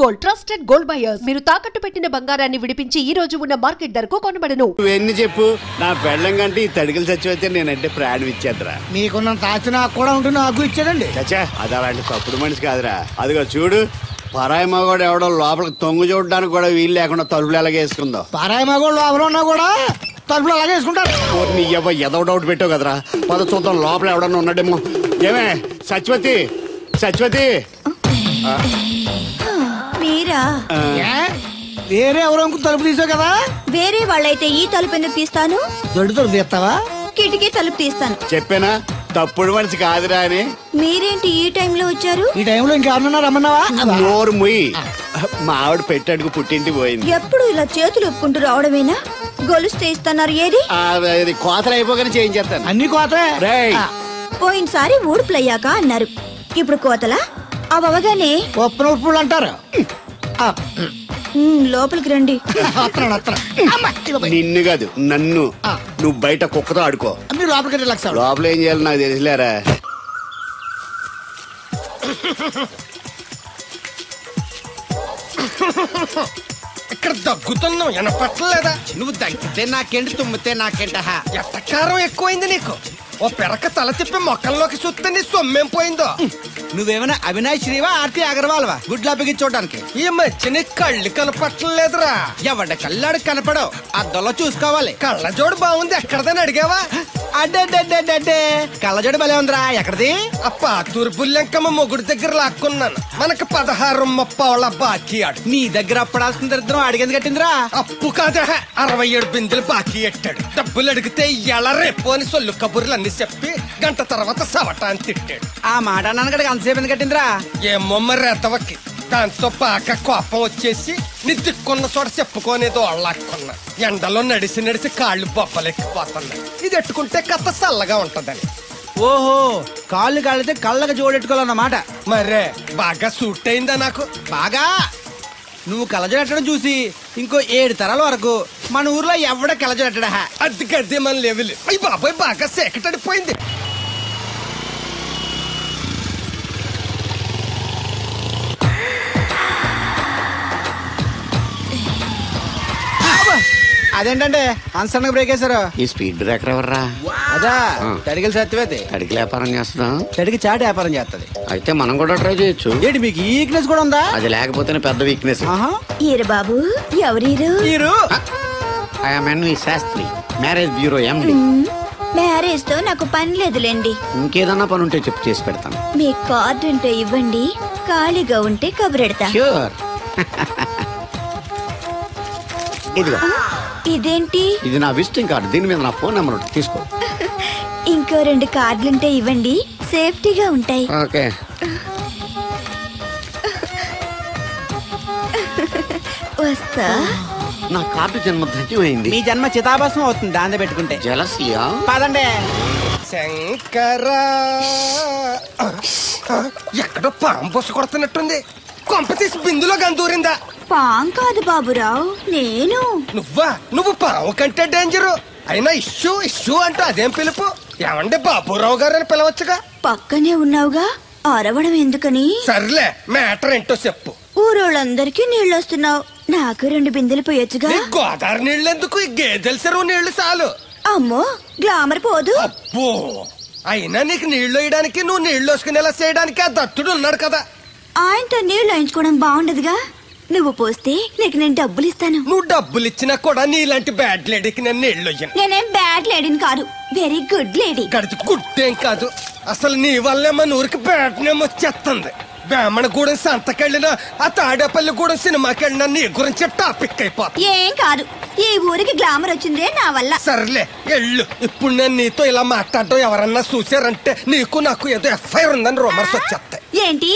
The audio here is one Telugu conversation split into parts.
Gold, trusted gold buyers. మీరు తాకట్టు పెట్టిన బంగారాన్ని విడిపించి ఈ రోజు ఉన్న మార్కెట్ ధరకు కొనబడను. నువ్వెన్ని చెప్పు, నా పెళ్ళం కంటే ఈ తడికలు చచ్చిపోతే నేనంటే ప్రాణం ఇచ్చేద్దరా. మీకున్నంత ఆస్తి నాకు కూడా ఉంటుంది, నాకు ఇచ్చాడండి. చచ్చా, అది అలాంటి తప్పుడు మనిషి కాదురా. అదిగో చూడు, పరాయి మగోడు ఎవడో లోపలికి తొంగు చూడడానికి కూడా వీలు లేకుండా తలుపులు ఎలాగేసుకుందో. పారాయి మగోళ్ళు లోపల ఉన్నా కూడా తలుపులు అలాగే వేసుకుంటారు. నీ ఎదో డౌట్ పెట్టావు కదరా. పద చూద్దాం లోపల ఎవడన్నా ఉన్నాడేమో. ఏమే సత్యవతి, సత్యవతి. మీరా? వేరే ఎవరో తలుపు తీసావు కదా. వేరే వాళ్ళైతే ఈ తలుపు ఎందుకు తీస్తాను? దొడ్డు తలుపు తీస్తావా? కిటికీ తలుపు తీస్తాను. చెప్పానా తప్పుడు మనిషి కాదురా అని. మీరేంటి ఈ టైంలో వచ్చారు? ఈ టైంలో ఇంకెవరన్నా రమ్మన్నావా? నోరు ముయ్యి. మా ఆవిడ పెట్టడుకు పుట్టింటి పోయింది. ఎప్పుడు ఇలా చేతులు ఒప్పుకుంటూ రావడమేనా? గొలుస్తే ఇస్తున్నారు, ఏది? కోతలు అయిపోగానే చేయించేస్తాను. అన్ని కోతే. పోయినసారి ఊడుపులయ్యాక అన్నారు, ఇప్పుడు కోతలా? అవగానే ఉప్పున ఉప్పులు అంటారు. లోపలికి రండి. నిన్ను కాదు నన్ను. నువ్వు బయట కుక్కతో ఆడుకో. మీరు లోపలికి రిలాక్స్ అవ్వండి. లోపల ఏం చేయాలి నాకు తెలిసిలేరా. ఇక్కడ దగ్గుతున్నావు, వినపట్టలేదా? నువ్వు దగ్గితే నాకేంటి, తుమ్మితే నాకేంట. ఎట్టకారం ఎక్కువైంది నీకు. ఓ పెరక తల తిప్పి మొక్కల్లోకి చూస్తే నీ సొమ్మేం పోయిందో. నువ్వేమైనా అవినాష్ శ్రీవా, ఆర్తి అగర్వాల్వా గుడ్లా చూడడానికి? ఈ మధ్య నీ కళ్ళు కనపట్టలేదురా. ఎవడ కళ్ళాడు కనపడవు, అద్దంలో చూసుకోవాలి. కళ్ళజోడు బాగుంది, ఎక్కడదని అడిగావా? అడ్డే కళ్ళజోడు భలే ఉందిరా. ఎక్కడిది? ఆ పాతూరు బుల్లెంకమ్మ మొగుడు దగ్గర లాక్కున్నాను. మనకు 16 బాకీ ఆడు. నీ దగ్గర అప్పడాల్సిన దరిద్రం అడిగేది కట్టిందిరా. అప్పు కాదా, 67 బిందెలు బాకీ ఎట్టాడు. డబ్బులు అడిగితే ఎలా రేపు అని సొల్లు కబుర్లు అన్ని చెప్పి గంట తర్వాత సవటాన్ని తిట్టాడు. ఆ మాట అన్నాను అంతసేపు ఎందుకు కట్టిందిరా? ఏమో మరి ఎదవకి. దాంతో బాగా కోపం వచ్చేసి నీ దిక్కున్న చోట చెప్పుకోనేదో అళ్ళాక్కున్నా. ఎండలో నడిసి కాళ్ళు బొబ్బలెక్కిపోతున్నాయి. ఇది ఎట్టుకుంటే కథ చల్లగా ఉంటదని. ఓహో, కాళ్ళు కాళ్ళైతే కళ్ళకి జోడెట్టుకోవాలన్నమాట. మరే బాగా సూట్ అయిందా నాకు? బాగా. నువ్వు కళ్ళజోడెట్టడం చూసి ఇంకో 7 తరాల వరకు మన ఊర్లో ఎవడ కళ్ళజోడెట్టడా. అది గడ్డి మన లెవెల్. అయ్యి బాబాయ్, బాగా సేకటడిపోయింది. అదేంటంటే అన్సడన్ బ్రేక్ వేశారు. ఈ స్పీడ్ బ్రేకర్ ఎవర్రా? అదా తడికలు సత్యవేతి. తడికి వ్యాపారం చేస్తున్నాం. తడికి చాటు వ్యాపారం చేస్తది. అయితే మనం కూడా ట్రై చేయొచ్చు. ఏంటి మీకు ఈ వీక్నెస్ కూడా ఉందా? అది లేకపోతేనే పెద్ద వీక్నెస్. ఈరు బాబు, ఎవరీరు? I'm NV Shastri, marriage bureau MD. Marriage తో నాకు పని లేదులేండి. ఇంకేదన్నా పని ఉంటే చెప్పు, చేసి పెడతాను. మీ కార్డు ఉంటే ఇవ్వండి, ఖాళీగా ఉంటే కబురెడతా. ష్యూర్. ఇదిగో. ఇదేంటి? ఇది నా విజిటింగ్ కార్డు. దీని మీద నా ఫోన్ నెంబర్ తీసుకో. ఇంకో 2 కార్డులుంటే ఇవ్వండి, సేఫ్టీగా ఉంటాయి. ఓకే. వస్తా. నా కార్డు జన్మ ధన్యమైంది. మీ జన్మ చితాభాసం అవుతుంది దాంతో పెట్టుకుంటే. జలసియా? పదండి. శంకరా, ఎక్కడో పాము బొస్సు కొడుతున్నట్టుంది. కొంప తీసి బిందులో గందూరిందా? పాం కాదు బాబురావు, నేను. నువ్వు పాము కంటే డేంజరు. అయినా ఇష్యూ అంటూ అదేం పిలుపు? ఏమండి బాబురావు గారు అని పిలవచ్చుగా. పక్కనే ఉన్నావుగా, అరవడం ఎందుకని? సర్లే, మ్యాటర్ ఏంటో చెప్పు. ఊరోళ్ళందరికీ నీళ్ళొస్తున్నావు, నాకు 2 బిందెలు పోయొచ్చుగా. గోదావరి నీళ్ళెందుకు? ఈ గేదెల చెరువు నీళ్లు చాలు. అమ్మో, గ్లామర్ పోదు. అబ్బో, అయినా నీకు నీళ్లు వేయడానికి, నువ్వు నీళ్లు వేసుకునేలా చేయడానికి ఆ దత్తుడు ఉన్నాడు కదా. ఆయనతో నీళ్లు వేయించుకోవడం బాగుండదుగా. నువ్వు పోస్తే నీకు నేను డబ్బులు ఇస్తాను. నువ్వు డబ్బులు ఇచ్చినా కూడా నీలాంటి బ్యాడ్ లేడీకి నేను నీళ్లు వేయను. నేనేం బ్యాడ్ లేడీని కాదు, వెరీ గుడ్ లేడీ. గడిచి గుడ్డేం కాదు. అసలు నీ వల్లే మన ఊరికి బ్యాడ్ నేమ్ వచ్చేస్తుంది. బ్రాహ్మణగూడెం సంతకెళ్ళినా, ఆ తాడేపల్లిగూడెం సినిమాకెళ్ళినా నీ గురించి టాపిక్ అయిపోతుంది. ఏం కాదు, ఈ ఊరికి గ్లామర్ వచ్చిందే నా వల్ల. సర్లే ఎళ్ళు. ఇప్పుడు నేను నీతో ఇలా మాట్లాడటం ఎవరన్నా చూసారంటే నీకు నాకు ఏదో ఎఫ్ఐఆర్ ఉందని రూమర్స్ వచ్చేస్తాయి. ఏంటి?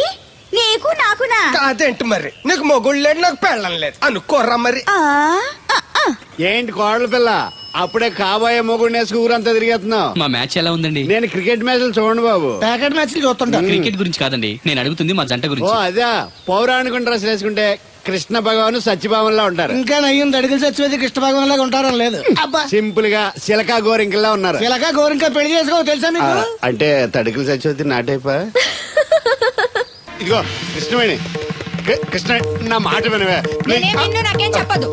నీకు నాకునా? కాదేంటి మరి? నీకు మొగుడు లేడు, నాకు పెళ్ళం లేదు అనుకోరా మరి. ఏంటి కోడల పిల్ల, అప్పుడే కాబోయే మొగుడు వేసుకు ఊరంతా తిరిగేస్తున్నావు? మా మ్యాచ్ ఎలా ఉందండి? నేను క్రికెట్ మ్యాచ్లు చూడండి బాబు. ప్యాకెట్ మ్యాచ్లు చూస్తుంటా. క్రికెట్ గురించి కాదండి నేను అడుగుతుంది, మా జంట ఓ గురించి. అదే, పౌరాణిక డ్రెస్ వేసుకుంటే కృష్ణ భగవాన్ సత్యభావంలా ఉంటారు. ఇంకా నయ్యం తడికలు చచ్చిపోతే కృష్ణ భగవాన్ లాగా ఉంటారని లేదు. సింపుల్ గా సిలకా గోరింకల్లా ఉన్నారు. సిలకా గోరింక పెళ్లి చేసుకో తెలుసా మీకు? అంటే తడికలు చచ్చిపోతే నాటైపా. ఇదిగో కృష్ణవేణి, కృష్ణ నా మాట వినవే నాకేం చెప్పదు.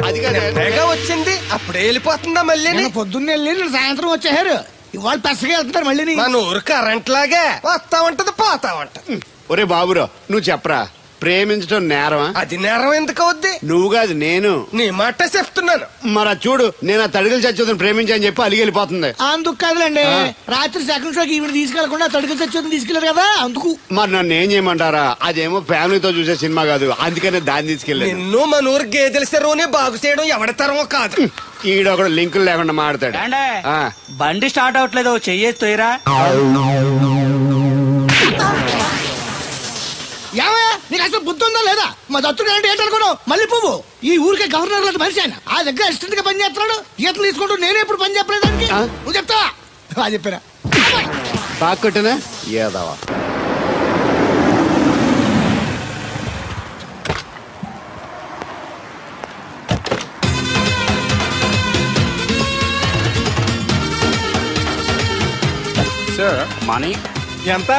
అది కాదు తెగ వచ్చింది అప్పుడే వెళ్ళిపోతుందా మళ్ళీ నేను పొద్దున్నే వెళ్ళి నేను సాయంత్రం వచ్చేసారు. ఇవాళ పెసగా వెళ్తున్నారు మళ్ళీ. మన ఊరు కరెంట్ లాగే వస్తా ఉంటది పోతా ఉంటది. ఒరే బాబురా నువ్వు చెప్పరా, ప్రేమించడం నేరమా? అది నేరం ఎందుకు అవుద్ది? నువ్వు కాదు నేను. నీ మాట చెప్తున్నాను. మరి చూడు, నేను ఆ తడికలు చచ్చోదని ప్రేమించని చెప్పి అలిగి వెళ్ళిపోతుంది. అందుకు కాదులేండి, రాత్రి సెకండ్ షోకి ఈవిడ తీసుకెళ్లకుండా తడుకులు చచ్చి తీసుకెళ్లారు కదా అందుకు. మరి నన్ను ఏం చేయమంటారా? అదేమో ఫ్యామిలీతో చూసే సినిమా కాదు, అందుకనే దాన్ని తీసుకెళ్ళాను. నిన్ను మన ఊరు గేదెల చెరువుని బాగు చేయడం ఎవరి తరమో కాదు. ఈడొకడు లింకులు లేకుండా మాడతాడు. బండి స్టార్ట్ అవట్లేదు, చెయ్యేరా. ఏమయ్యా నీకు అసలు బుద్ధి ఉందా లేదా? మా దత్తుడు అంటే ఏంటనుకున్నావు? మళ్ళీ పువ్వు ఈ ఊరికే గవర్నర్ లాంటి మనిషి ఆయన. ఆ దగ్గర అసిస్టెంట్ గా పని చేస్తున్నాడు. ఈతలు తీసుకుంటూ నేనే ఎప్పుడు పని చెప్పలేదు దానికి. నువ్వు చెప్తావా? అది చెప్పారా బాగా కొట్టినా ఏదావా. సార్ మనీ ఎంత?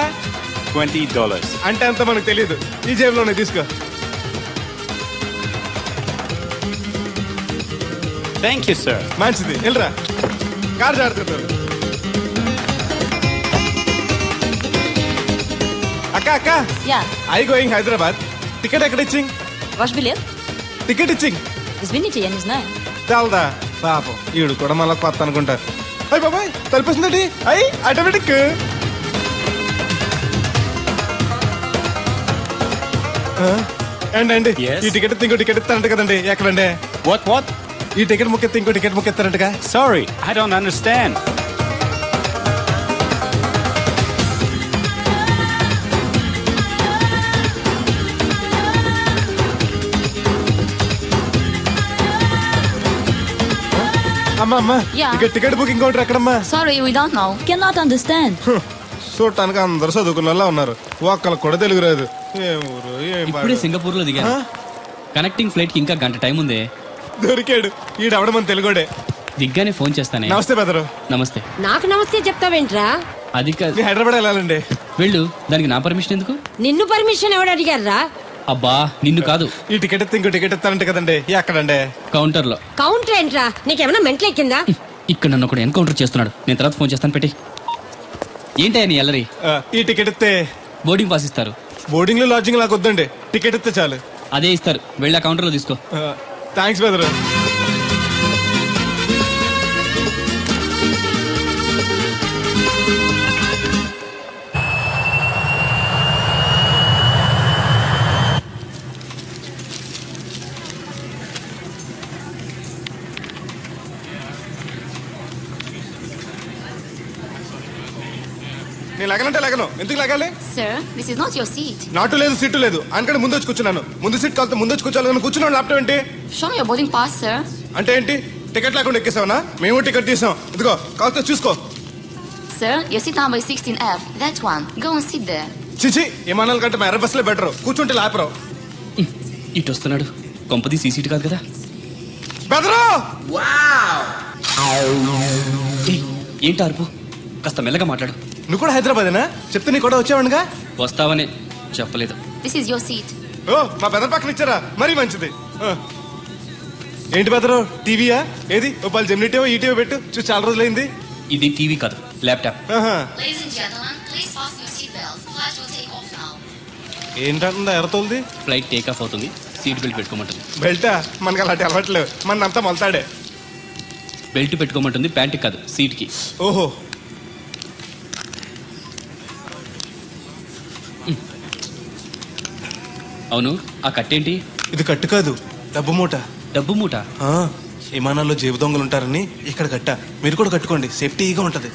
$20. అంటే ఎంత మనకు తెలియదు. ఈ జేబులోనే తీసుకో. Thank you sir. మంచిది, వెళ్ళరా. కార్ జాడుతున్నారు. అక్క అక్క, ఐ గోయింగ్ హైదరాబాద్. టికెట్ ఎక్కడ ఇచ్చింగ్? Ваш билет? టికెట్ ఇచ్చింగ్. Извините, я не знаю. చాలదా పాపం, ఈడు కూడా మళ్ళీ కొత్త అనుకుంటారు. అయ్యి బాబాయ్ తలిపేసిందండి. అయ్యి ఆటోమేటిక్. అండి ఈ టికెట్ ఇంకో టికెట్ ఇస్తారంట కదండి. ఎక్కడండి? What? ఈ టికెట్ ముక్కెత్తి ఇంకో టికెట్ ముక్కెత్తారంటగా. Sorry, I don't understand. అమ్మా Yeah. టికెట్ బుకింగ్ కౌంటర్ ఎక్కడమ్మా? Sorry, we don't know. Cannot understand. చూడటానికి అందరూ చదువుకున్న వాళ్ళ ఉన్నారు, ఒక్కళ్ళకి కూడా తెలుగు రాదు. ఏం ఊరు ఏం ఇప్పుడే సింగపూర్ లో దిగాను. కనెక్టింగ్ ఫ్లైట్ కి ఇంకా గంట టైం ఉంది. దొరికాడు ఈడవడం మన తెలుగుడే. దిగ్గానే ఫోన్ చేస్తానే. నమస్తే బెదరు. నమస్తే. నాకు నమస్తే చెప్తావేంట్రా? అది కాదు, హైదరాబాద్ వెళ్ళాలండి. వెళ్ళు. దానికి నా పర్మిషన్ ఎందుకు? నిన్ను పర్మిషన్ ఎవడు అడిగారా? అబ్బా నిన్ను కాదు. ఈ టికెట్ ఎత్తే ఇంకో టికెట్ ఎత్తానంట కదండి. ఎక్కడండి? కౌంటర్ లో. కౌంటర్ ఏంట్రా? నీకేమైనా మెంటల్ ఎక్కిందా? ఇక్కడ నన్ను ఒకడు ఎన్కౌంటర్ చేస్తున్నాడు. నేను తర్వాత ఫోన్ చేస్తాను, పెట్టి. ఏంటయ్యా నీ అల్లరి? ఈ టికెట్ ఎత్తే బోర్డింగ్ పాస్ ఇస్తారు. బోర్డింగ్ లో లాడ్జింగ్ లాగా వద్దండి, టికెట్ ఎత్తే చాలు. అదే ఇస్తారు, వెళ్ళి ఆ కౌంటర్ లో తీసుకో. థ్యాంక్స్ బెదరు. నేను లగనంటే లగను. ఎందుకు లగాలి? Sir, this is not your seat. నాటు లేదు, సీటు లేదు. అందుకని ముందు వచ్చి కూర్చున్నాను. ముందు సీట్ కాలితే ముందు వచ్చి కూర్చోాలి. కూర్చున్నాను. ల్యాప్టాప్ ఏంటి? Show me your boarding pass, sir. అంటే ఏంటి? టికెట్ లేకుండా ఎక్కేసావనా? మేము టికెట్ తీసాం. ఇదిగో కాలితే చూసుకో. Sir, your seat number is 16F. That one. Go and sit there. చిచి, విమానాల కంటే మా ఎర్ర బస్సులో బెటర్. కూర్చుంటే లాపరావు. ఇటు వస్తున్నాడు. కొంపది సీసీటీ కాదు కదా. బెదరు ఏంటి అరుపు? కాస్త మెల్లగా మాట్లాడు. నువ్వు కూడా హైదరాబాదేనా? చెప్తే నీ కూడా వచ్చావనుగా. వస్తావనే చెప్పలేదు. This is your seat. ఓ మా బెదర్ పక్కన ఇచ్చారా? మరీ మంచిది. ఏంటి బెదరు, టీవీయా? ఏది ఓ పాలు జెమినిటీవో ఈటీవో పెట్టు, చూసి చాలా రోజులైంది. ఇది టీవీ కాదు, laptop. Ladies and gentlemen, please fasten your seat belts. Flight will take off now. ఏంటంటుందా ఎర్రతోంది? ఫ్లైట్ టేక్ ఆఫ్ అవుతుంది, సీట్ బెల్ట్ పెట్టుకోమంటుంది. బెల్టా? మనకి అలాంటి అలవాట్లేవు, మన అంతా మొలతాడే. బెల్ట్ పెట్టుకోమంటుంది, ప్యాంట్ కాదు, సీట్ కి. ఓహో. అవును, ఆ కట్టేంటి? ఇది కట్టు కాదు, డబ్బు మూట. డబ్బు మూట? విమానాల్లో జేబు దొంగలు ఉంటారని ఇక్కడ కట్ట. మీరు కూడా కట్టుకోండి, సేఫ్టీగా ఉంటది.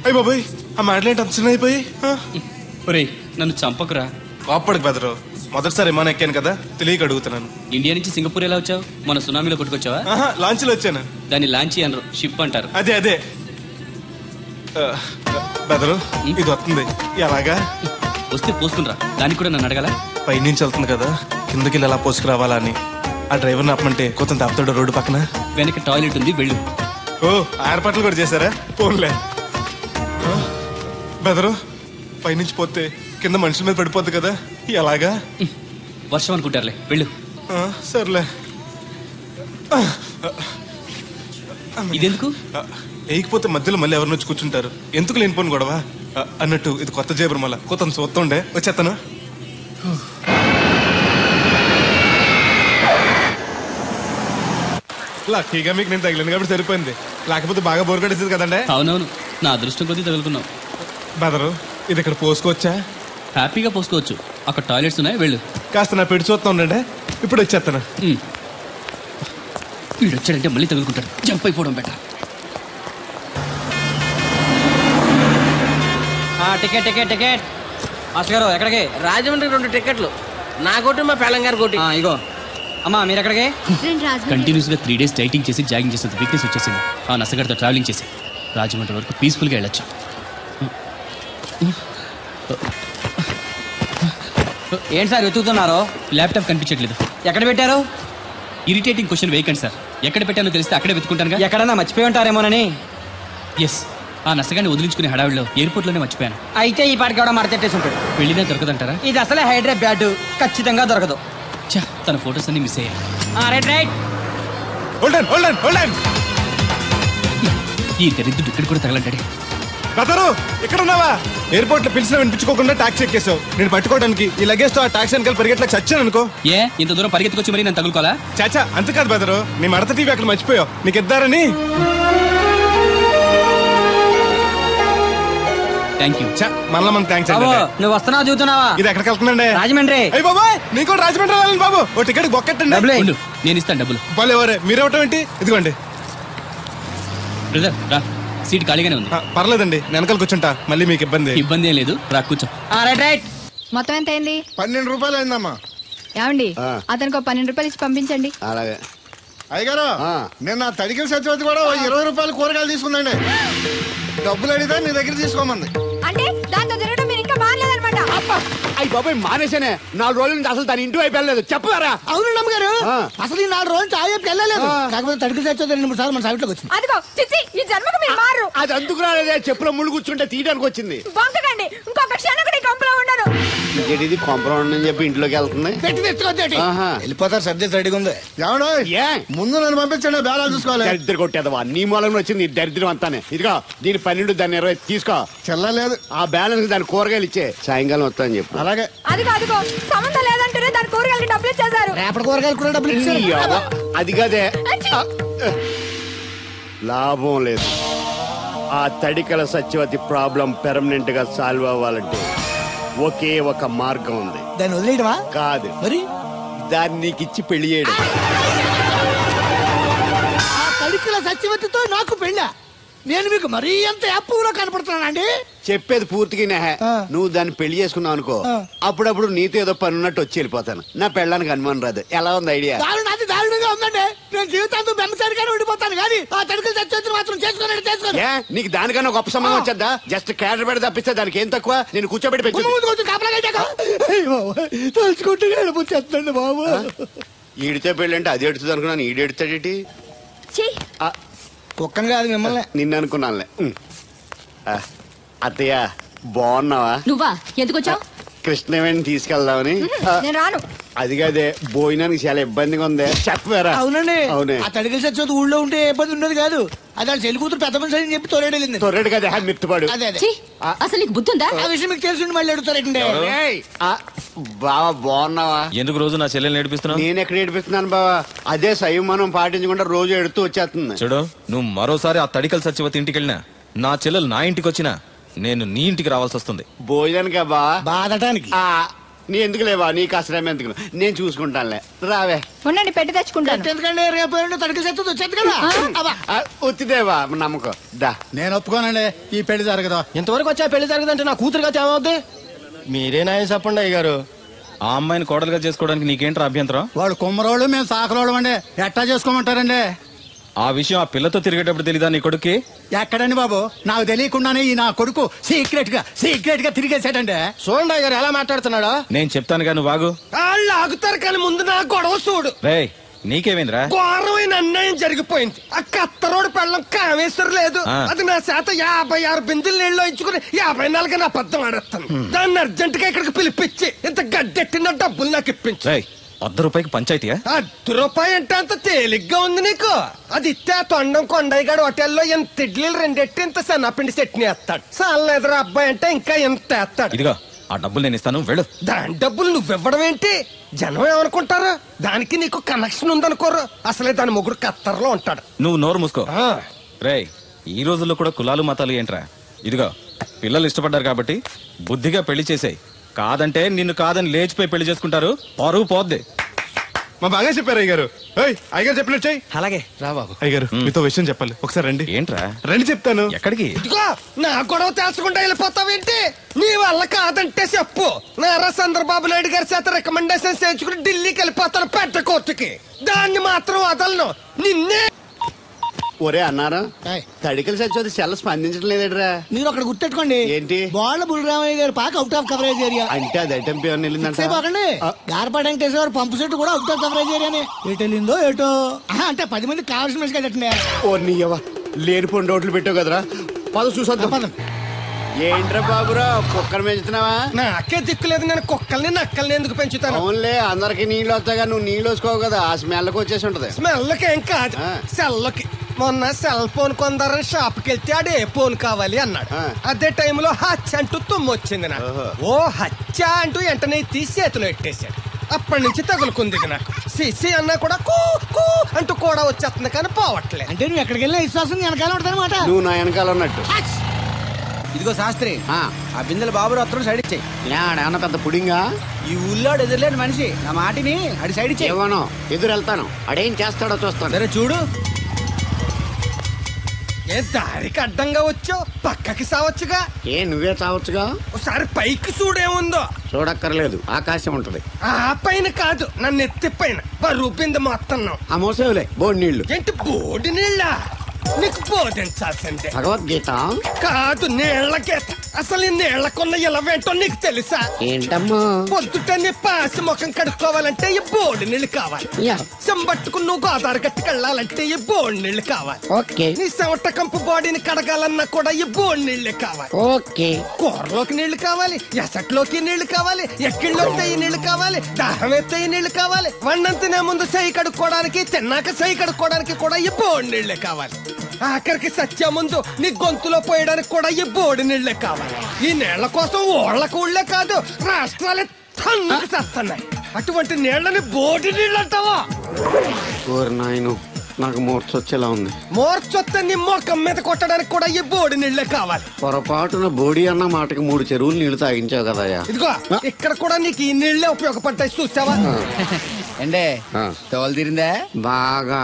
అయ్యి బాబాయ్, ఆ మాటలేంటి అంత చిన్న అయిపోయి? ఒరేయ్, నన్ను చంపకురా. కోప్పడికి బెదరు, మొదటిసారి విమానం ఎక్కాను కదా, తెలియక అడుగుతున్నాను. ఇండియా నుంచి సింగపూర్ ఎలా వచ్చావు? మన సునామీలో కొట్టుకొచ్చావా? లాంచ్లో వచ్చాను. దాన్ని లాంచీ అనరు, షిప్ అంటారు. అదే అదే. బెదరు, ఇది వస్తుంది. ఎలాగా? వస్తే పోసుకునిరా. దానికి కూడా నన్ను అడగాల? పైనుంచి వెళ్తుంది కదా, కిందకి ఎలా పోసుకురావాలా అని. ఆ డ్రైవర్ని ఆపమంటే కొంత ఆపుతాడు రోడ్డు పక్కన. వెనక టాయిలెట్ ఉంది, వెళ్ళు. ఓ, ఏర్పాట్లు కూడా చేశారా? ఫోన్లే. బెదరు పైనుంచి పోతే కింద మనుషుల మీద పడిపోద్ది కదా, ఎలాగా? వర్షం అనుకుంటారులే, వెళ్ళు. సర్లే. ఇదెందుకు? వేయకపోతే మధ్యలో మళ్ళీ ఎవరిని వచ్చి కూర్చుంటారు, ఎందుకు లేనిపోను గొడవ అన్నట్టు. ఇది కొత్త జేబురు, మళ్ళా కొత్త చూస్తుండే వచ్చేస్తాను. లక్కీగా మీకు నేను తగిలింది కాబట్టి సరిపోయింది, లేకపోతే బాగా బోర్ కట్టేసింది కదండి. అవునవును, నా అదృష్టం కొద్దీ తగులుకున్నావు. బెదరు ఇది ఇక్కడ పోసుకోవచ్చా? హ్యాపీగా పోసుకోవచ్చు, అక్కడ టాయిలెట్స్ ఉన్నాయి, వెళ్ళు. కాస్త నా పెట్టి చూస్తా ఉండండి, ఇప్పుడు వచ్చేస్తాను. వీడు వచ్చాడంటే మళ్ళీ తగులుకుంటాడు, జంప్ అయిపోవడం better. Ticket ticket ticket. Master గారు ఎక్కడికి? రాజమండ్రి 2 టికెట్లు, నా కోటి మా పెళ్ళం గారి కోటి. ఇగో అమ్మా, మీరు ఎక్కడికి? కంటిన్యూస్ గా 3 days డైటింగ్ చేసి జాగింగ్ చేసేంత వీక్నెస్ వచ్చేసింది. ఆ నసగడితో ట్రావెలింగ్ చేసి రాజమండ్రి వరకు పీస్ఫుల్గా వెళ్ళొచ్చు. ఏంటి సార్ వెతుకుతున్నారు? ల్యాప్టాప్ కనిపించట్లేదు. ఎక్కడ పెట్టారు? ఇరిటేటింగ్ క్వశ్చన్ వేయకండి సార్, ఎక్కడ పెట్టానో తెలిస్తే అక్కడే వెతుకుంటాను. ఎక్కడన్నా మర్చిపోయి ఉంటారేమోనని. ఎస్, ఆ నసగాన్ని వదిలించుకునే హడావిడిలో ఎయిర్పోర్ట్ లోనే మర్చిపోయాను. అయితే ఈ పాటికి కూడా మరచెట్టేసి ఉంటాడు. వెళ్ళినా దొరకదంటారా? ఇది అసలే హైదరాబాద్, ఖచ్చితంగా దొరకదు. తన ఫొటోస్ అన్ని మిస్ అయ్యాయి. ఈ దరిద్రుడు ఇక్కడ కూడా తగలంటాడే. బెదరు ఇక్కడ ఉన్నావా? ఎయిర్పోర్ట్ లో పిలిచిన వినిపించుకోకుండా టాక్సీ ఎక్కేసావు. నేను పట్టుకోవడానికి ఈ లగేజ్ తో ఆ టాక్సీ వెనకాల పరిగెట్లకు చచ్చాను అనుకో. ఏ ఇంత దూరం పరిగెత్తుకొచ్చి మరి నేను తగులుకోవాలా? చాచా అంతకాదు బెదరు, నీ మడత టీవీ అక్కడ మర్చిపోయావు, నీకు ఇద్దారని. Thank you. మళ్ళా మన థ్యాంక్స్. నువ్వు వస్తున్నావా చూస్తున్నావా? ఇది ఎక్కడికి వెళ్తుందండి? రాజమండ్రి. అయ్యి బాబాయ్, నీకు రాజమండ్రి వెళ్ళాలి బాబు. ఓ టికెట్ బొక్కెట్టండి. నేను ఇస్తాను డబ్బులు. వాళ్ళు ఎవరే? మీరు ఇవ్వటం ఏంటి? ఇదిగోండి. బ్రదర్ రా, సీట్ ఖాళీగానే ఉంది. పర్లేదండి, వెనకాల కూర్చుంటా, మళ్ళీ మీకు ఇబ్బంది. ఇబ్బంది ఏం లేదు, రా కూర్చో. మొత్తం ఎంత అయింది? 12 రూపాయలు అయిందమ్మా. ఏమండి, అతనికి 12 రూపాయలు ఇచ్చి పంపించండి. అలాగే. అయ్యగారు, నేను నా తడికిల సత్యవతి కూడా 20 రూపాయలు కూరగాయలు తీసుకుందండి. డబ్బులు అడిగితే నీ దగ్గర తీసుకోమంది. అంటే దాంతో తిరగడం మీరు ఇంకా మారలేదన్నమాట. అయ్యి బాబాయ్, మానేశానే. 4 రోజుల నుంచి అసలు దాని ఇంటి వైపు వెళ్ళలేదు. చెప్పారా? అవునండి అమ్మగారు, అసలు ఈ 4 రోజుల నుంచి ఆ వైపు వెళ్ళలేదు. కాకపోతే తడికి సత్యవతి 2-3 సార్లు మన సైట్ లోకి వచ్చింది. అదిగో చిచ్చి, ఈ జన్మకు మీరు మారు. అది అందుకు రాలేదే, చెప్పులో ముళ్ళు కూర్చుంటే తీయడానికి వచ్చింది. బొంకకండి, ఇంకొక క్షణం కూడా ఈ కొంపలో ఉండను. ఇది కాంపౌండ్ అని చెప్పి ఇంట్లోకి వెళ్తుంది. వెళ్ళిపోతారు, సబ్జెక్ట్ రెడీగా ఉంది. ఎవడో ముందు నన్ను పంపించండి, బేరాలు చూసుకోవాలి. దరిద్ర కొట్టేదవా, నీ మూలంగా వచ్చింది దరిద్రం అంతానే. ఇదిగో దీని 12, దాన్ని 20 తీసుకో. చెల్లలేదు. ఆ బ్యాలెన్స్ దాని కూరగాయలు ఇచ్చే, సాయంకాలం వస్తా అని చెప్పు. అలాగే. అదిగో సంబంధం లేదంటూనే దాని కూరగాయలకి డబ్బులు ఇచ్చేశారు. రేపటి కూరగాయలు కూడా డబ్బులు ఇచ్చారు. అది కదే, లాభం లేదు. ఆ తడికల సత్యవతి ప్రాబ్లం పెర్మనెంట్ గా సాల్వ్ అవ్వాలంటే ఒకే ఒక మార్గం ఉంది. దాన్ని వదిలేయడమా? కాదు, మరి దాన్ని నీకు ఇచ్చి పెళ్లి చేయడం. ఆ తడికల సత్యవతితో నాకు పెళ్ళా? నేను మీకు మరీ ఎంత యాప్లో కనపడుతున్నానండి? చెప్పేది పూర్తిగా నువ్వు దాన్ని పెళ్లి చేసుకున్నావు అనుకో, అప్పుడప్పుడు నీతో ఏదో పని ఉన్నట్టు వచ్చి వెళ్ళిపోతాను. నా పెళ్ళడానికి అనుమానం రాదు. ఎలా ఉంది ఐడియా? అది దారుణంగా ఉందండి. నేను జీవితాంతం బెమ్మసారిగానే ఉండిపోతాను కానీ ఆ తడికల సత్యవతిని మాత్రం చేసుకోను. నీకు దానికన్నా గొప్ప సంబంధం వచ్చేద్దా? జస్ట్ క్యాడర్ పెడితే తప్పిస్తే దానికి ఏం తక్కువ? నేను కూర్చోబెట్టి తలుచుకుంటే వెళ్ళిపోతుందండి బాబు. ఈడితే పెళ్ళి అంటే అది ఎడుతుంది అనుకున్నాను, ఈడు ఎడుతాడేటి? కుక్కను కాదు మిమ్మల్ని. నిన్ను అనుకున్నానులే. అత్తయ్య బాగున్నావా? నువ్వా? ఎందుకు వచ్చావు? కృష్ణవేణి తీసుకెళ్దామని. నేను రాను. అది కాదే, భోజనానికి చాలా ఇబ్బందిగా ఉంది. చెప్పారా? అవునండి. అవునే. ఆ తడికల సత్యవతి ఊళ్ళో ఉంటే ఏ ఇబ్బంది ఉండదు కాదు. అది వాళ్ళ చెల్లి కూతురు పెద్ద మనిషి అని చెప్పి తొర్రెడెళ్ళింది. తొర్రెడు కదా, మిత్తుపాడు. అదే అసలు నీకు బుద్ధి ఉందా? ఆ విషయం మీకు తెలిసి మళ్ళీ అడుగుతారండి. బావా బాగున్నావా? ఎందుకు రోజు నా చెల్లెల్ని ఏడిపిస్తున్నావు? నేను ఎక్కడ ఏడిపిస్తున్నాను బావా? అదే సంయమనం పాటించకుండా రోజు ఎడుతూ వచ్చేస్తుంది. చూడు, నువ్వు మరోసారి ఆ తడికల సత్యవతి ఇంటికి వెళ్ళినా, నా చెల్లెలు నా ఇంటికి వచ్చినా, నేను నీ ఇంటికి రావాల్సి వస్తుంది. భోజనానికా బావా? బాధటానికి. నీ ఎందుకు లేవా, నీకు అసలు ఎందుకు, నేను చూసుకుంటానులే. రావే. ఉండండి, పెట్టి తెచ్చుకుంటాను. ఎందుకంటే రేపు తడికల సత్యవతి వచ్చేది కదా. వచ్చిదేవా నమ్మకం. దా, నేను ఒప్పుకోనండి, ఈ పెళ్లి జరగదు. ఇంతవరకు వచ్చా పెళ్లి జరగదంటే నా కూతురుగా ఏమవుద్ది? మీరే నాయం చెప్పండి అయ్య గారు. ఆ అమ్మాయిని కోడలుగా చేసుకోవడానికి నీకేంట్రా అభ్యంతరం? వాడు కుమ్మరోళ్ళు, మేము సాకరోళ్ళు అండి. ఎట్టా చేసుకోమంటారండి? ఆ విషయం ఆ పిల్లతో తిరిగేటప్పుడు తెలీదా నీ కొడుక్కి? ఎక్కడండి బాబు, నాకు తెలియకుండానే ఈ నా కొడుకు సీక్రెట్ గా తిరిగేసాడండి. చూడండి అయ్యారు ఎలా మాట్లాడుతున్నాడు. నేను చెప్తాను కానీ నువ్వు ఆగు. వాళ్ళు ఆగుతారు కానీ ముందు నా గొడవ చూడు. రేయ్, నీకేమైందిరా? ఘోరమైన అన్యాయం జరిగిపోయింది. ఆ కత్తరోడు పెళ్ళం కామేశ్వరం లేదు. అది నా చేత 56 బిందులు నీళ్ళు ఇచ్చుకుని 54 నా అబద్ధం ఆడేస్తాను. దాన్ని అర్జెంట్ గా ఇక్కడికి పిలిపించి ఇంత గడ్డెట్టిన డబ్బులు నాకు ఇప్పించు. ₹100 పంచాయతీయా? ₹1 అంటే అంత తేలిగ్గా ఉంది నీకు. అది ఇస్తే తొండం కొండయ్యగాడు హోటల్లో ఎంత ఇడ్లీలు 2 ఎట్టి ఇంత సన్నపిండి చట్నీ వేస్తాడు. సాల ఎదురు అబ్బాయి అంటే ఇంకా ఎంత వేస్తాడు. ఇదిగో ఆ డబ్బులు నేను ఇస్తాను, వెళ్ళు. దాని డబ్బులు నువ్వివ్వడం ఏంటి? జనం ఏమనుకుంటారు? దానికి నీకు కనెక్షన్ ఉందనుకోరు. అసలే దాని మొగుడు కత్తర్లో ఉంటాడు. నువ్వు నోరు మూసుకో. రేయ్, ఈ రోజుల్లో కూడా కులాలు మతాలు ఏంట్రా? ఇదిగో పిల్లలు ఇష్టపడ్డారు కాబట్టి బుద్ధిగా పెళ్లి చేసాయి. కాదంటే నిన్ను కాదని లేచిపోయి పెళ్లి చేసుకుంటారు, పరువు పోద్ది. మా బాగా చెప్పారు అయ్యగారు. అయ్యగారు చెప్పినట్టు చెయ్యి. అలాగే రా బాబు. అయ్యగారు మీతో విషయం చెప్పాలి, ఒకసారి రండి. ఏంట్రా? రండి చెప్తాను. ఎక్కడికి? ఇదిగో నా గొడవ తెలుసుకుంటా వెళ్ళిపోతావేంటి? నీ వల్ల కాదంటే చెప్పు. నారా చంద్రబాబు నాయుడు గారి చేత రికమెండేషన్ చేయించుకుని ఢిల్లీకి వెళ్ళిపోతాను పెద్ద కోర్టుకి. దాన్ని మాత్రం వదలను. నిన్నే ఒరే అన్నారా, తడికలు చచ్చి సెల్ స్పందించడం లేదట్రా. మీరు అక్కడ గుర్తెట్టుకోండి. ఏంటి? బాల బుల్రామయ్య గారి పాక అవుట్ ఆఫ్ కవరేజ్ ఏరియా. అంటే అది ఐటమ్ పేరు వెళ్ళిందంటే గార్పాడు వెంకటేశ్వర పంపు సెట్ కూడా అవుట్ ఆఫ్ కవరేజ్ ఏరియానే. ఎటు వెళ్ళిందో ఏటో. అంటే 10 మంది కావాల్సిన మనిషి కదండి. ఓ నీయవా, లేనిపోండి రోడ్లు పెట్టావు కదరా. పద చూసొద్దాం. ఏంట్రా బాబురా, కుక్కర్ పెంచుతున్నావా? నాకే దిక్కులేదు. నేను కుక్కల్ని నక్కల్ని ఎందుకు పెంచుతాను? అవునులే, అందరికి నీళ్ళు వస్తాగా, నువ్వు నీళ్ళు వేసుకోవు కదా, ఆ స్మెల్కి వచ్చేసి ఉంటది. స్మెల్కి ఏం కాదు, సెల్కి. మొన్న సెల్ ఫోన్ కొందరని షాప్కి వెళ్తే ఆడే ఫోన్ కావాలి అన్నాడు. అదే టైంలో హచ్చ అంటూ తుమ్మొచ్చింది నాకు. ఓ హచ్చ అంటూ వెంటనే తీసి చేతిలో పెట్టేశాడు. అప్పటి నుంచి తగులుకుంది నాకు. సిసి అన్నా కూడా కూ కూ అంటూ కూడా వచ్చేస్తుంది కానీ పోవట్లేదు. అంటే నువ్వు ఎక్కడికి వెళ్ళినా విశ్వాసం వెనకాల ఉంటుందన్నమాట. నువ్వు నా వెనకాల ఉన్నట్టు. ఇదిగో శాస్త్రి, ఆ బిందెల బాబు అత్తరు సైడ్ ఇచ్చాయి. ఏమన్నా పెద్ద పుడింగా? ఈ ఊళ్ళో ఎదురులేని మనిషి. నా మాటిని అడి సైడ్ ఇచ్చాయి. ఏమో ఎదురు వెళ్తాను, అడేం చేస్తాడో చూస్తాను. సరే చూడు. ఏ దారికి అడ్డంగా వచ్చావు, పక్కకి సావచ్చుగా. ఏ నువ్వే చావచ్చుగా. ఒకసారి పైకి చూడేముందో. చూడక్కర్లేదు, ఆకాశం ఉంటది. ఆ పైన కాదు, నన్ను ఎత్తి పైన రూపింది మొత్తం. ఆ మోసేవులే బోడి నీళ్లు. ఏంటి బోడి నీళ్ళ? నీకు బోధించాల్సిందే. భగవద్గీత కాదు, నీళ్ల గీత. అసలు ఈ నీళ్లకున్న ఇలవేంటో నీకు తెలుసా? ఏంటమ్మా? పొద్దుట నీ పాసి ముఖం కడుక్కోవాలంటే ఈ బోడి నీళ్లు కావాలి. చెంబట్టుకుని నువ్వు గోదావరి గట్టుకు వెళ్ళాలంటే ఈ బోడి నీళ్లు కావాలి. ఓకే. నీ చెమట కంపు బాడీని కడగాలన్నా కూడా ఈ బోడి నీళ్లే కావాలి. ఓకే. కూరలోకి నీళ్లు కావాలి, ఎసట్లోకి నీళ్లు కావాలి, ఎక్కిళ్ళొస్తే ఈ నీళ్లు కావాలి, దాహం ఎత్తే ఈ నీళ్లు కావాలి. వండం తినే ముందు సై కడుక్కోవడానికి, తిన్నాక సై కడుక్కోవడానికి కూడా ఈ బోడి నీళ్లే కావాలి. ఆఖరికి సత్య ముందు నీ గొంతులో పోయడానికి కూడా ఈ బోడి నీళ్లే కావాలి. ఈ నీళ్ల కోసం ఓళ్లకు ఊళ్ళే కాదు, రాష్ట్రాలే తన్నుకు చేస్తున్నాయి. అటువంటి నీళ్లని బోడి నీళ్ళు అంటావా? నాకు మూర్చొచ్చేలా ఉంది. మూర్చొస్తే నీ మొఖం మీద కొట్టడానికి కూడా ఈ బోడి నీళ్లే కావాలి. పొరపాటున బోడి అన్న మాటకి 3 చెరువులు నీళ్లు తాగించావు కదా. ఇదిగో ఇక్కడ కూడా నీకు ఈ నీళ్లే ఉపయోగపడతాయి, చూసావా? ఏండే తోలు తీరిందా? బాగా.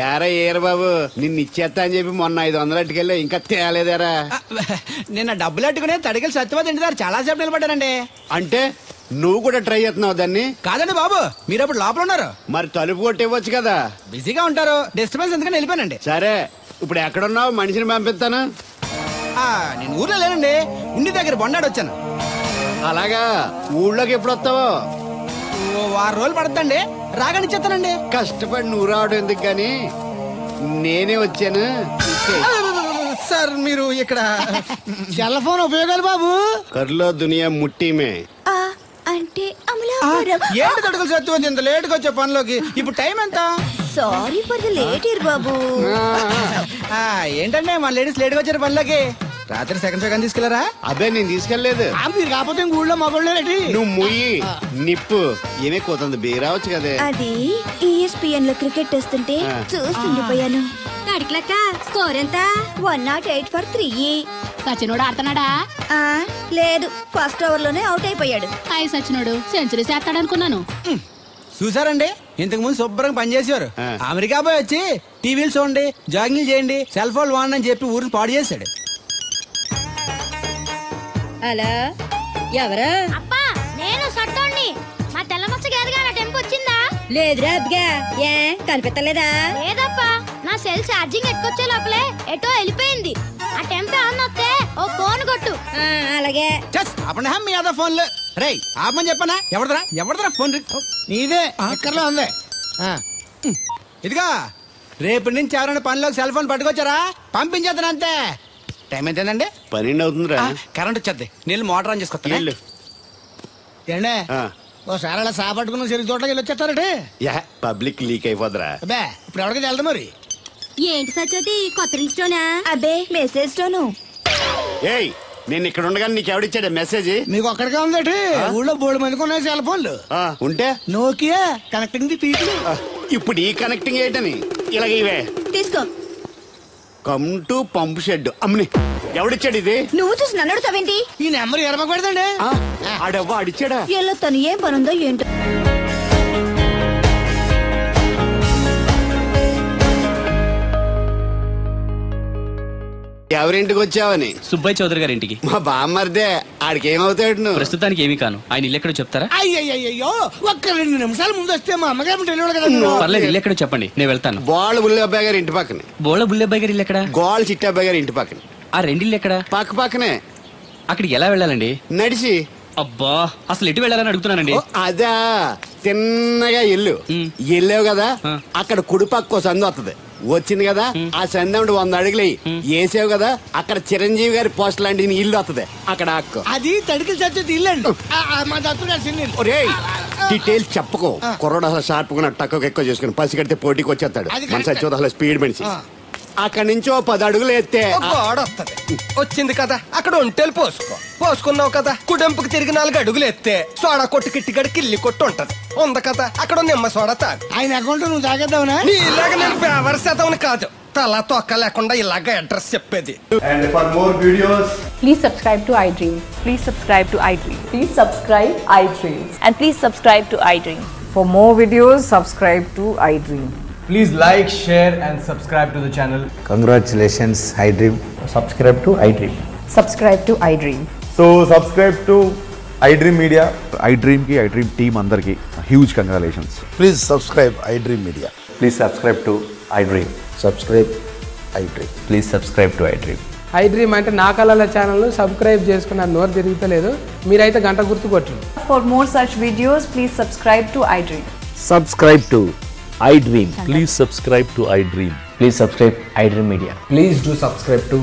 ఏరా బాబు, నిన్ను ఇచ్చేస్తా అని చెప్పి మొన్న 500 అట్టుకెళ్ళా, ఇంకా తేలేదారా? నిన్న డబ్బులు అట్టుకునే తడికలు సత్యవతి ఇంటి దగ్గర చాలా సేపు నిలబడ్డానండి. అంటే నువ్వు కూడా ట్రై చేస్తున్నావు దాన్ని? కాదండి బాబు, మీరు అప్పుడు లోపల ఉన్నారు. మరి తలుపు కొట్టివ్వచ్చు కదా. బిజీగా ఉంటారు, డిస్టర్బెన్స్ ఎందుకని వెళ్ళిపోయానండి. సరే, ఇప్పుడు ఎక్కడున్నావు? మనిషిని పంపిస్తాను. నేను ఊర్లో లేనండి, ఉండి దగ్గర బొండాడు వచ్చాను. అలాగా, ఊళ్ళోకి ఎప్పుడు వస్తావో? 6 రోజులు పడుతుందండి, రాగానే చెప్తానండి. కష్టపడి నువ్వు రావడం ఎందుకు గాని, నేనే వచ్చాను. సార్ మీరు ఇక్కడ సెల్ ఫోన్ ఉపయోగాలు బాబు. కర్లో దునియా ముట్టిమే. అంటే ఏంటి తడుకులు సత్యవతి ఇంత లేటుగా వచ్చే పనిలోకి? ఇప్పుడు టైం ఎంత? Sorry for the late year బాబు. ఏంటంటే మా లేడీస్ లేటుగా వచ్చారు పనిలోకి. రాత్రి సెకండ్ షో తీసుకెళ్లారా? అదే నేను తీసుకెళ్లేదు. మీరు కాకపోతే ఊళ్ళో మగోళ్ళేటి. నువ్వు ముయ్యి నిప్పు ఏమే కోతుంది బీరావచ్చు కదే. అది ESPN లో క్రికెట్ వస్తుంటే చూస్తుండిపోయాను. అడిక్లక్క స్కోర్ ఎంత? 108 for 3. సచినోడు ఆడుతున్నాడా? లేదు, ఫస్ట్ ఓవర్ లోనే అవుట్ అయిపోయాడు. సచినోడు సెంచరీ చేస్తాడనుకున్నాను. చూసారండి, ఇంతకు ముందు శుభ్రంగా పనిచేసేవారు. అమెరికా పోయి వచ్చి టీవీలు చూడండి, జాగింగ్ చేయండి, సెల్ ఫోన్ వాడండి అని చెప్పి ఊరిని పాడు చేశాడు. అలా ఎవరా? అప్పా, నేను సట్టోండి. మా తెల్లమచ్చ గారిగా నా టెంపు వచ్చిందా? లేదురా అబ్బగా, ఏ కనిపెట్టలేదా? లేదప్పా, నా సెల్ ఛార్జింగ్ ఎక్కొచ్చే లోపలే ఎటో వెళ్ళిపోయింది. ఆ టెంపు ఏమన్నా వస్తే ఓ ఫోన్ కొట్టు. అలాగే. అప్పుడు మీ అదా ఫోన్లు రే ఆపమని చెప్పనా? ఎవడదరా ఫోన్? నీదే ఎక్కర్లో ఉంది. ఇదిగా రేపటి నుంచి ఎవరైనా పనిలోకి సెల్ ఫోన్ పట్టుకొచ్చారా పంపించేద్దాను అంతే. టైం ఎంతేనండి? 12 అవుతుందిరా. కరెంట్ వచ్చేద్ది. నీళ్ళు మోటార్ ఆన్ చేసుకొస్తా. ఏండే ఓసారి అలా సాపట్టుకున్న సరి చోట్లకి వెళ్ళి వచ్చేస్తారటే. Public leak అయిపోద్రా. అబ్బే ఇప్పుడు ఎవరికి వెళ్దాం మరి. ఏంటి సత్యవతి కొత్త రిజిస్టోనా? అబ్బే మెసేజ్ తోను. ఏయ్ నేను ఇక్కడ ఉండగానే నీకు ఎవడిచ్చాడే మెసేజ్? మీకు ఒక్కడికే ఉందటి. ఊళ్ళో 3 మందికి ఉన్నాయి సెల్ ఫోన్లు. ఉంటే నోకియా కనెక్టింగ్ ది పీపుల్. ఇప్పుడు ఈ కనెక్టింగ్ ఏంటని ఇలాగ ఇవే తీసుకో. Come to pump shed. అమ్మని ఎవడిచ్చాడు ఇది? నువ్వు చూసి నన్ను అడుగుతావేంటి? ఈ నెంబర్ ఎరమకు పెడతాండి. ఆడవ్వ అడిచాడా? ఎల్లో తను ఏం పనుందో ఏంటో. ఎవరింటికి వచ్చావని? సుబ్బయ్య చౌదరి గారి ఇంటికి. మా బామ్మర్దే. ఆడికి ఏమవుతాడు నువ్వు? ప్రస్తుతానికి ఏమీ కాను. ఆయన ఇల్లు ఎక్కడో చెప్తారా? అయ్యయ్యో ఒక్క 2 నిమిషాలు ముందు వస్తే మా అమ్మగారు తెలియదు కదా. పర్లేదు, ఇల్లు ఎక్కడో చెప్పండి, నేను వెళ్తాను. బోళ్ళ బుల్లబ్బాయి గారి ఇంటి పక్కన. బోళ్ళ బుల్లబ్బాయి గారి ఇల్లు ఎక్కడ? గోళ్ళ చిట్టాబాయి గారి ఇంటి పక్కన. ఆ రెండిల్లు ఎక్కడ? పక్క పక్కనే. అక్కడికి ఎలా వెళ్ళాలండి? నడిచి. అబ్బా అసలు ఎటు వెళ్ళాలని అడుగుతున్నానండి. అదా తిన్నగా ఇల్లు వెళ్ళావు కదా, అక్కడ కుడిపక్క సందు వస్తుంది. వచ్చింది కదా, ఆ సందముడు 100 అడుగులు వేసావు కదా, అక్కడ చిరంజీవి గారి పోస్ట్ లాంటి ఇల్లు వస్తుంది. అక్కడ అక్కు అది తడికి చచ్చేది ఇల్లు అండి. మా దత్తు గారి చిన్న ఇల్లు. డీటెయిల్స్ చెప్పుకో. కుర్రోడు అసలు షార్ప్ గా తక్కువ ఎక్కువ చేసుకుని పసి కడితే పోటీకి వచ్చేస్తాడు. మన సచివత అసలు స్పీడ్ మనిషి. అక్కడి నుంచి 10 అడుగులు ఎత్తే గోడ వస్తుంది. వచ్చింది కదా, అక్కడ ఒంటేలు పోసుకున్నావు కదా, కుడెంపుకి తిరిగి 4 అడుగులు ఎత్తే సోడా కొట్టు కిట్టిగడి కిల్లి కొట్టు ఉంటది. ఉంది కదా, అక్కడ నిమ్మ సోడా తాగు. ఆయన అకౌంట్ నువ్వు తాగేద్దావునా? ఇలాగ నేను ఫేవర్ శాతం కాదు, తల తొక్క లేకుండా ఇలాగ అడ్రస్ చెప్పేది. And for more videos, please subscribe to iDream. Please subscribe to iDream. Please subscribe iDream. And please subscribe to iDream. For more videos, subscribe to iDream. please like, share and subscribe to the channel. Congratulations, iDream. Subscribe to iDream. Subscribe to iDream. So subscribe to iDream Media. iDream ki iDream team andarki huge congratulations. Please subscribe iDream Media. Please subscribe to iDream. Subscribe iDream. Please subscribe to iDream. iDream అంటే నా కళల ఛానల్ సబ్స్క్రైబ్ చేసుకున్న నోరు తిరుగుతలేదు. మీరైతే గంట గుర్తు కొట్టండి. For more such videos, please subscribe to iDream. Subscribe to iDream. Please subscribe to iDream. Please subscribe iDream Media. Please do subscribe to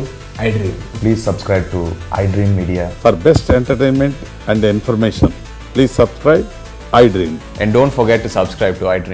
iDream. Please subscribe to iDream Media. For best entertainment and information, please subscribe iDream. And don't forget to subscribe to iDream.